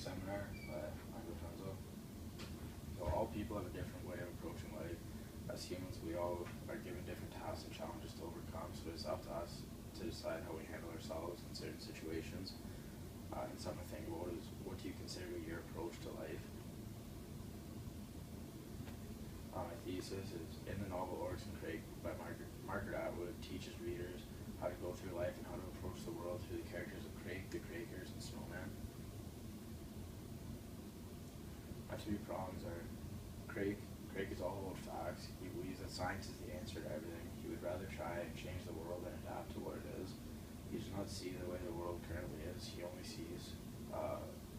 seminar by Michael Funzo. So all people have a different way of approaching life. As humans, we all are given different tasks and challenges to overcome, so it's up to us to decide how we handle ourselves in certain situations. And something to think about is, what do you consider your approach to life? My thesis is, in the novel Oryx and Crake by Margaret Atwood, teaches readers how to go through life and how to approach the world through the characters of Crake, the Crakers, and Snowman. My two prongs are Crake. Crake is all about facts. He believes that science is the answer to everything. He would rather try and change the world than adapt to what it is. He does not see the way the world currently is. He only sees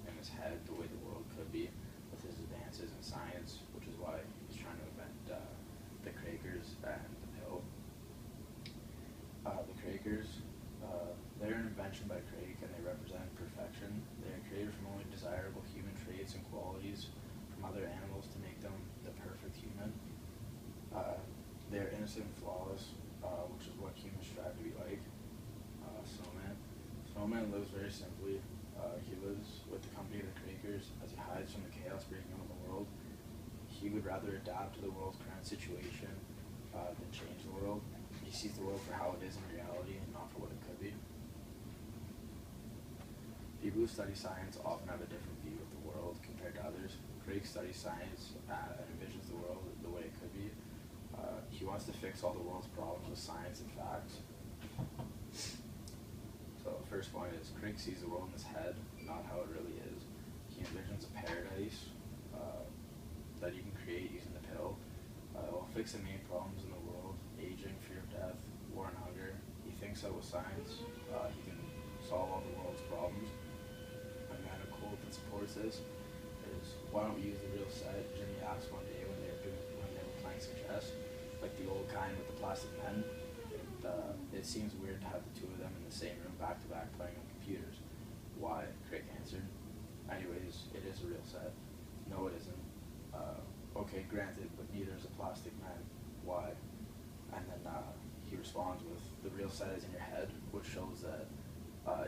in his head the way the world could be with his advances in science, which is why he's trying to invent the Crakers and the pill. The Crakers, they're an invention by Crake, and they represent perfection. They are created from only desirable human traits and qualities from other animals to make them the perfect human. They are innocent and flawless, which is what humans strive to be like. Snowman. Snowman lives very simply. He lives with the company of the Crakers as he hides from the chaos breaking out in the world. He would rather adapt to the world's current situation than change the world. He sees the world for how it is in reality and not for what it could be. People who study science often have a different view of the world compared to others. Crake studies science and envisions the world the way it could be. He wants to fix all the world's problems with science and facts. So the first point is, Crake sees the world in his head, not how it really is. He envisions a paradise that you can create using the pill. It will fix the main problems in the world: aging, fear of death, war and hunger. He thinks that with science, he can solve all the world's problems. And then a quote that supports this is, "Why don't we use the real set?" Jimmy asked one day when they were playing some chess, like the old kind with the plastic pen. It seems weird to have the two of them in the same room back to back playing on computers. Why? Crake answered. Anyways, it is a real set. No, it isn't. Okay, granted, but neither is a plastic pen. Why? And then he responds with, the real set is in your head, which shows that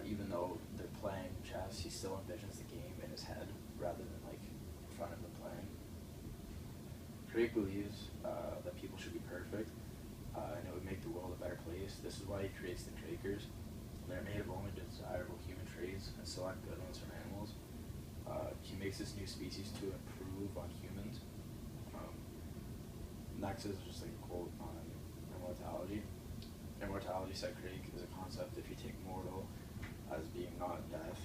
even though they're playing chess, he still envisions the game in his head rather than like in front of them playing. Crake believes that people should be perfect, and it would make the world a better place. This is why he creates the Crakers. They're made of only desirable human traits and select good ones from animals. He makes this new species to improve on humans. Next is just like a quote on immortality. Immortality, said Crake, is a concept if you take mortal as being not death,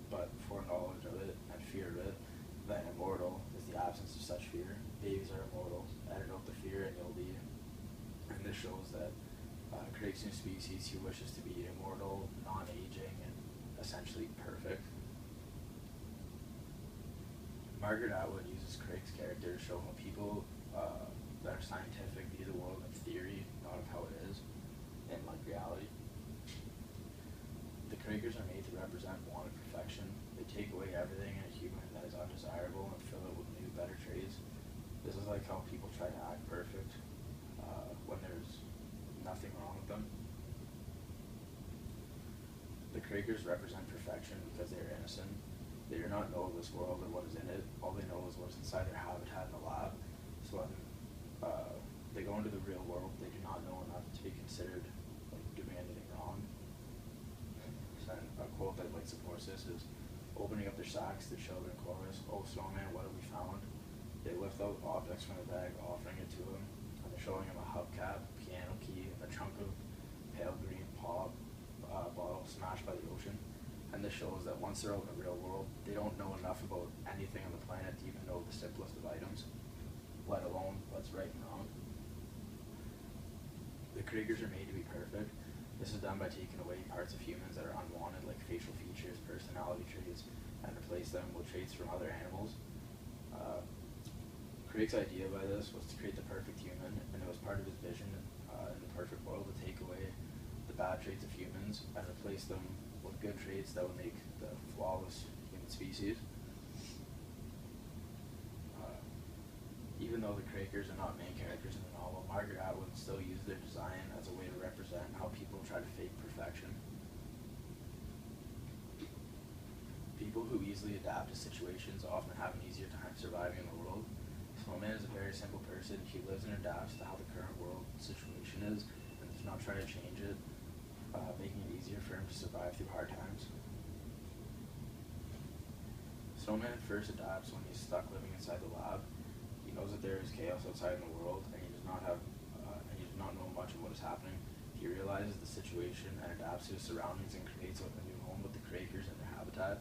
but foreknowledge of it and fear of it, then immortal is the absence of such fear. Babies are immortal. Edit out the fear and you'll be. And this shows that Crake's new species, he wishes to be immortal, non-aging, and essentially perfect. Margaret Atwood uses Crake's character to show how people that are scientific view the world in theory, not of how it is, in like reality. The Crakers are made to represent wanted perfection. They take away everything in a human that is undesirable and fill it with new, better traits. This is like how people try to act perfect when there's nothing wrong with them. The Crakers represent perfection because they are innocent. They do not know this world or what is in it. All they know is what's inside their habitat in the lab. So when they go into the real world, they do not know enough to be considered like doing anything wrong. So a quote that like supports this is, opening up their sacks, the children chorus, "Oh Snowman, what have we found?" They lift out objects from the bag, offering it to him, and they're showing him a hubcap, piano key, a chunk of pale green pop bottle smashed by the ocean. And this shows that once they're out in the real world, they don't know enough about anything on the planet to even know the simplest of items, let alone what's right and wrong. The Crakers are made to be perfect. This is done by taking away parts of humans that are unwanted, like facial features, personality traits, and replace them with traits from other animals. Crake's idea by this was to create the perfect human, and it was part of his vision in the perfect world to take away the bad traits of humans and replace them with good traits that would make the flawless human species. Even though the Crakers are not main characters in the novel, Margaret Atwood still used their design as a way to represent how people try to fake perfection. People who easily adapt to situations often have an easier time surviving in the world. Snowman is a very simple person. He lives and adapts to how the current world situation is and does not try to change it, making it easier for him to survive through hard times. Snowman first adapts when he's stuck living inside the lab. He knows that there is chaos outside in the world, and he does not know much of what is happening. He realizes the situation and adapts to his surroundings and creates a new home with the Crakers and their habitat.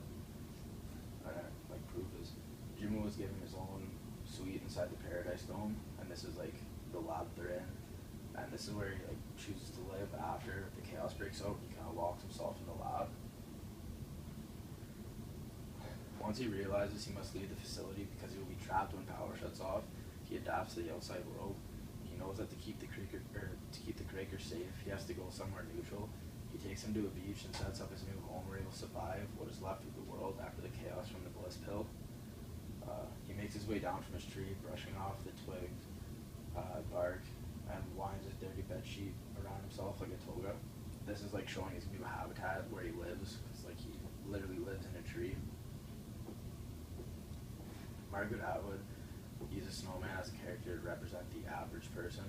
Like proof is, Jimmy was given his own suite inside the Paradise Dome, and this is like the lab they're in, and this is where he like chooses to live after the chaos breaks out. He kind of locks himself in the lab. Once he realizes he must leave the facility because he will be trapped when power shuts off, he adapts to the outside world. He knows that to keep the Crakers safe, he has to go somewhere neutral. He takes him to a beach and sets up his new home where he will survive what is left of the world after the chaos from the bliss pill. He makes his way down from his tree, brushing off the twigs, bark, and winds his dirty bed sheet around himself like a toga. This is like showing his new habitat where he lives, because like he literally lives in a tree. Margaret Atwood uses Snowman as a character to represent the average person.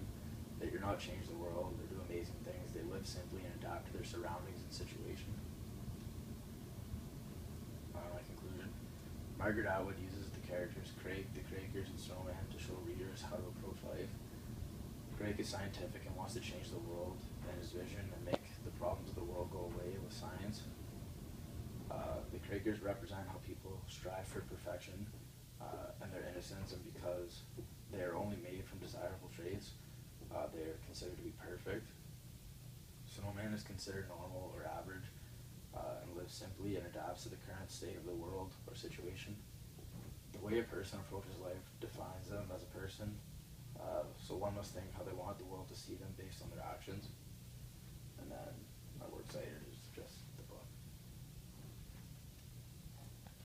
They do not change the world, they do amazing things, they live simply and adapt to their surroundings and situation. My conclusion. Margaret Atwood uses the characters Crake, the Crakers, and Snowman to show readers how to approach life. Crake is scientific and wants to change the world and his vision and make the problems of the world go away with science. The Crakers represent how people strive for perfection and their innocence, and because they are only made from desirable traits, they are considered to be perfect. Snowman is considered normal or average and lives simply and adapts to the current state of the world or situation. The way a person approaches life defines them as a person, so one must think how they want the world to see them based on their actions. And then my words.